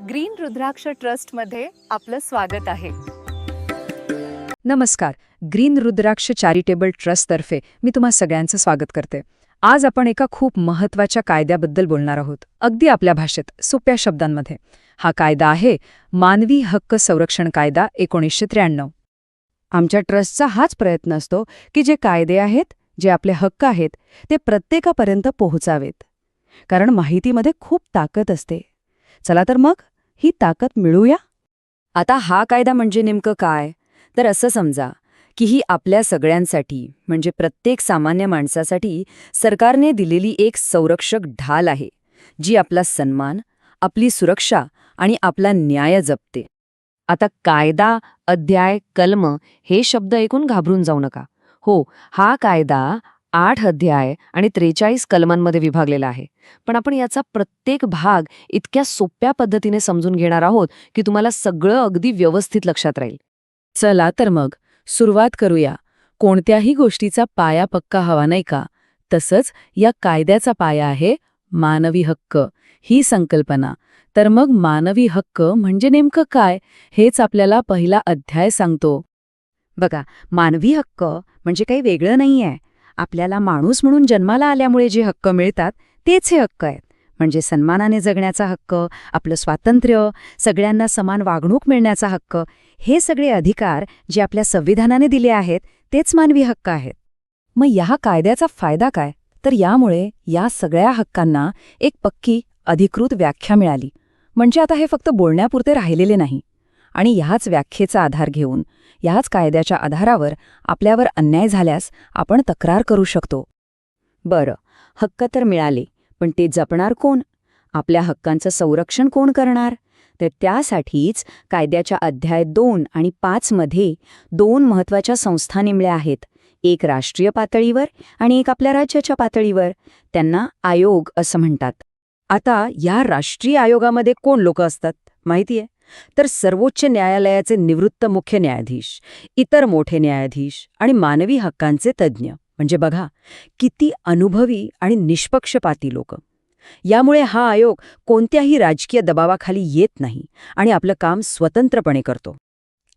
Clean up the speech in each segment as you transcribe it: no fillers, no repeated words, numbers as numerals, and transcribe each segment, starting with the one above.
Green रुद्राक्ष ट्रस्टमध्ये आपलं स्वागत आहे. नमस्कार. ग्रीन रुद्राक्ष चॅरिटेबल ट्रस्टतर्फे मी तुम्हा सगळ्यांचं स्वागत करते. आज आपण एका खूप महत्त्वाच्या कायद्याबद्दल बोलणार आहोत, अगदी आपल्या भाषेत, सोप्या शब्दांमध्ये. हा कायदा आहे मानवी हक्क संरक्षण कायदा 1993. आमच्या ट्रस्टचा हाच प्रयत्न असतो की जे कायदे आहेत, जे आपले हक्क आहेत, ते प्रत्येकापर्यंत पोहोचावेत. कारण माहितीमध्ये खूप ताकद असते. चला तर मग ही ताकद मिळूया. आता हा कायदा म्हणजे नेमकं काय? तर असं समजा की ही आपल्या सगळ्यांसाठी, म्हणजे प्रत्येक सामान्य माणसासाठी सरकारने दिलेली एक संरक्षक ढाल आहे, जी आपला सन्मान, आपली सुरक्षा आणि आपला न्याय जपते. आता कायदा, अध्याय, कलम हे शब्द ऐकून घाबरून जाऊ नका. हो, हा कायदा 8 अध्याय आणि 43 कलमांमध्ये विभागलेला आहे. पण आपण याचा प्रत्येक भाग इतक्या सोप्या पद्धतीने समजून घेणार आहोत की तुम्हाला सगळं अगदी व्यवस्थित लक्षात राहील. चला तर मग सुरुवात करूया. कोणत्याही गोष्टीचा पाया पक्का हवा नाही का? तसंच या कायद्याचा पाया आहे मानवी हक्क, ही संकल्पना. तर मग मानवी हक्क म्हणजे नेमकं काय, हेच आपल्याला पहिला अध्याय सांगतो. बघा, मानवी हक्क म्हणजे काही वेगळं नाहीये. आपल्याला माणूस म्हणून जन्माला आल्यामुळे जे हक्क मिळतात तेच हे हक्क आहेत. म्हणजे सन्मानाने जगण्याचा हक्क, आपलं स्वातंत्र्य, सगळ्यांना समान वागणूक मिळण्याचा हक्क, हे सगळे अधिकार जे आपल्या संविधानाने दिले आहेत तेच मानवी हक्क आहेत. मग या कायद्याचा फायदा काय? तर यामुळे या सगळ्या हक्कांना एक पक्की, अधिकृत व्याख्या मिळाली. म्हणजे आता हे फक्त बोलण्यापुरते राहिलेले नाही. आणि ह्याच व्याख्येचा आधार घेऊन, ह्याच कायद्याच्या आधारावर आपल्यावर अन्याय झाल्यास आपण तक्रार करू शकतो. बरं, हक्क तर मिळाले, पण ते जपणार कोण? आपल्या हक्कांचं संरक्षण कोण करणार? तर त्यासाठीच कायद्याच्या अध्याय 2 आणि 5 मध्ये 2 महत्त्वाच्या संस्था नेमल्या आहेत. एक राष्ट्रीय पातळीवर आणि एक आपल्या राज्याच्या पातळीवर. त्यांना आयोग असं म्हणतात. आता या राष्ट्रीय आयोगामध्ये कोण लोक असतात माहितीये? तर सर्वोच्च न्यायालयाचे निवृत्त मुख्य न्यायाधीश, इतर मोठे न्यायाधीश आणि मानवी हक्कांचे तज्ज्ञ. म्हणजे बघा, किती अनुभवी आणि निष्पक्षपाती लोक. यामुळे हा आयोग कोणत्याही राजकीय दबावाखाली येत नाही आणि आपलं काम स्वतंत्रपणे करतो.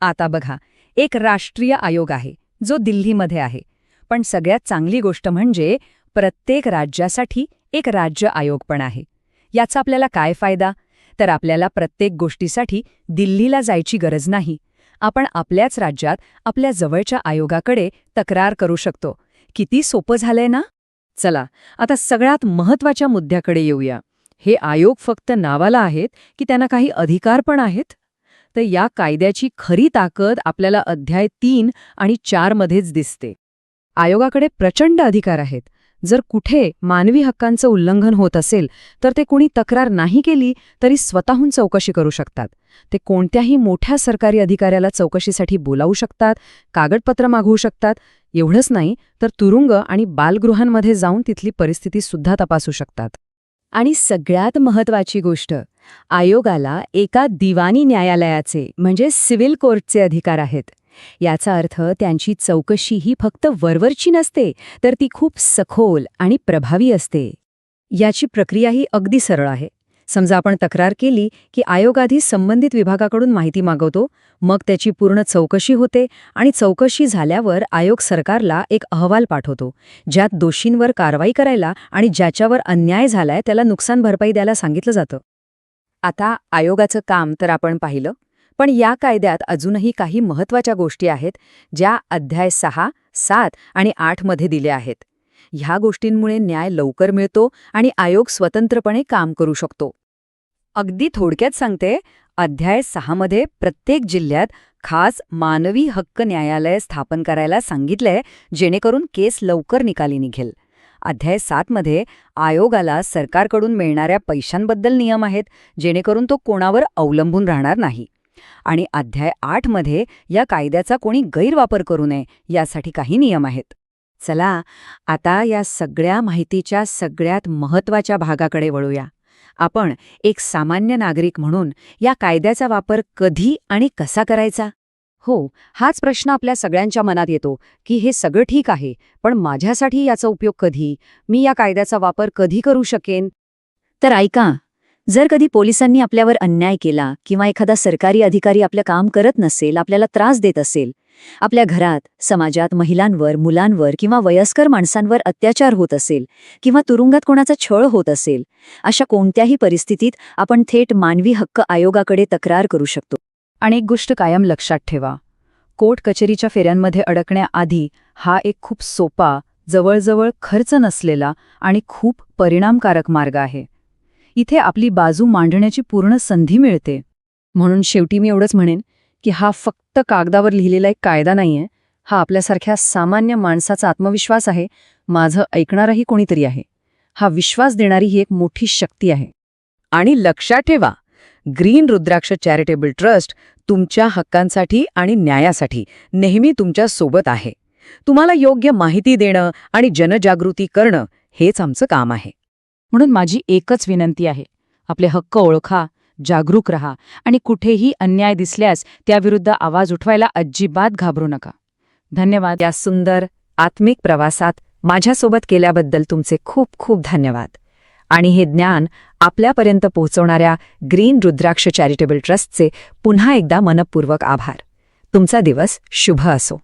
आता बघा, एक राष्ट्रीय आयोग आहे जो दिल्लीमध्ये आहे. पण सगळ्यात चांगली गोष्ट म्हणजे प्रत्येक राज्यासाठी एक राज्य आयोग पण आहे. याचा आपल्याला काय फायदा? तर आपल्याला प्रत्येक गोष्टीसाठी दिल्लीला जायची गरज नाही. आपण आपल्याच राज्यात आपल्या जवळच्या आयोगाकडे तक्रार करू शकतो. किती सोपं झालंय ना? चला, आता सगळ्यात महत्त्वाच्या मुद्द्याकडे येऊया. हे आयोग फक्त नावाला आहेत की त्यांना काही अधिकार पण आहेत? तर या कायद्याची खरी ताकद आपल्याला अध्याय 3 आणि 4 मध्येच दिसते. आयोगाकडे प्रचंड अधिकार आहेत. जर कुठे मानवी हक्कांचं उल्लंघन होत असेल तर ते कुणी तक्रार नाही केली तरी स्वतःहून चौकशी करू शकतात. ते कोणत्याही मोठ्या सरकारी अधिकाऱ्याला चौकशीसाठी बोलावू शकतात, कागदपत्र मागवू शकतात. एवढंच नाही तर तुरुंग आणि बालगृहांमध्ये जाऊन तिथली परिस्थिती सुद्धा तपासू शकतात. आणि सगळ्यात महत्त्वाची गोष्ट, आयोगाला एका दिवाणी न्यायालयाचे म्हणजे सिव्हिल कोर्टचे अधिकार आहेत. याचा अर्थ त्यांची चौकशी ही फक्त वरवरची नसते, तर ती खूप सखोल आणि प्रभावी असते. याची प्रक्रियाही अगदी सरळ आहे. समजा आपण तक्रार केली की आयोग आधी संबंधित विभागाकडून माहिती मागवतो, मग त्याची पूर्ण चौकशी होते आणि चौकशी झाल्यावर आयोग सरकारला एक अहवाल पाठवतो, ज्यात दोषींवर कारवाई करायला आणि ज्याच्यावर अन्याय झालाय त्याला नुकसान भरपाई द्यायला सांगितलं जातं. आता आयोगाचं काम तर आपण पाहिलं, पण या कायद्यात अजूनही काही महत्त्वाच्या गोष्टी आहेत ज्या अध्याय 6, 7 आणि 8 मध्ये दिल्या आहेत. ह्या गोष्टींमुळे न्याय लवकर मिळतो आणि आयोग स्वतंत्रपणे काम करू शकतो. अगदी थोडक्यात सांगते, अध्याय 6 मध्ये प्रत्येक जिल्ह्यात खास मानवी हक्क न्यायालय स्थापन करायला सांगितलंय, जेणेकरून केस लवकर निकाली निघेल. अध्याय 7 मध्ये आयोगाला सरकारकडून मिळणाऱ्या पैशांबद्दल नियम आहेत, जेणेकरून तो कोणावर अवलंबून राहणार नाही. आणि अध्याय 8 मध्ये या कायद्याचा कोणी गैरवापर करू नये यासाठी काही नियम आहेत. चला, आता या सगळ्या माहितीच्या सगळ्यात महत्त्वाच्या भागाकडे वळूया. आपण एक सामान्य नागरिक म्हणून या कायद्याचा वापर कधी आणि कसा करायचा? हो, हाच प्रश्न आपल्या सगळ्यांच्या मनात येतो की हे सगळं ठीक आहे, पण माझ्यासाठी याचा उपयोग कधी? मी या कायद्याचा वापर कधी करू शकेन? तर ऐका, जर कधी पोलिसांनी आपल्यावर अन्याय केला किंवा एखादा सरकारी अधिकारी आपलं काम करत नसेल, आपल्याला त्रास देत असेल, आपल्या घरात, समाजात महिलांवर, मुलांवर किंवा वयस्कर माणसांवर अत्याचार होत असेल किंवा तुरुंगात कोणाचा छळ होत असेल, अशा कोणत्याही परिस्थितीत आपण थेट मानवी हक्क आयोगाकडे तक्रार करू शकतो. आणि एक गोष्ट कायम लक्षात ठेवा, कोर्ट कचेरीच्या फेऱ्यांमध्ये अडकण्याआधी हा एक खूप सोपा, जवळजवळ खर्च नसलेला आणि खूप परिणामकारक मार्ग आहे. इथे आपली बाजू मांडण्याची पूर्ण संधी मिळते. म्हणून शेवटी मी एवढंच म्हणेन की हा फक्त कागदावर लिहिलेला एक कायदा नाहीये, हा आपल्यासारख्या सामान्य माणसाचा आत्मविश्वास आहे. माझं ऐकणारही कोणीतरी आहे. हा विश्वास देणारी ही एक मोठी शक्ती आहे. आणि लक्षात ठेवा, ग्रीन रुद्राक्ष चॅरिटेबल ट्रस्ट तुमच्या हक्कांसाठी आणि न्यायासाठी नेहमी तुमच्या सोबत आहे. तुम्हाला योग्य माहिती देणं आणि जनजागृती करणं हेच आमचं काम आहे. म्हणून माझी एकच विनंती आहे, आपले हक्क ओळखा, जागरूक रहा आणि कुठेही अन्याय दिसल्यास त्याविरुद्ध आवाज उठवायला अजिबात घाबरू नका. धन्यवाद. या सुंदर आत्मिक प्रवासात माझ्यासोबत केल्याबद्दल तुमचे खूप खूप धन्यवाद. आणि हे ज्ञान आपल्यापर्यंत पोहोचवणाऱ्या ग्रीन रुद्राक्ष चॅरिटेबल ट्रस्टचे पुन्हा एकदा मनपूर्वक आभार. तुमचा दिवस शुभ असो.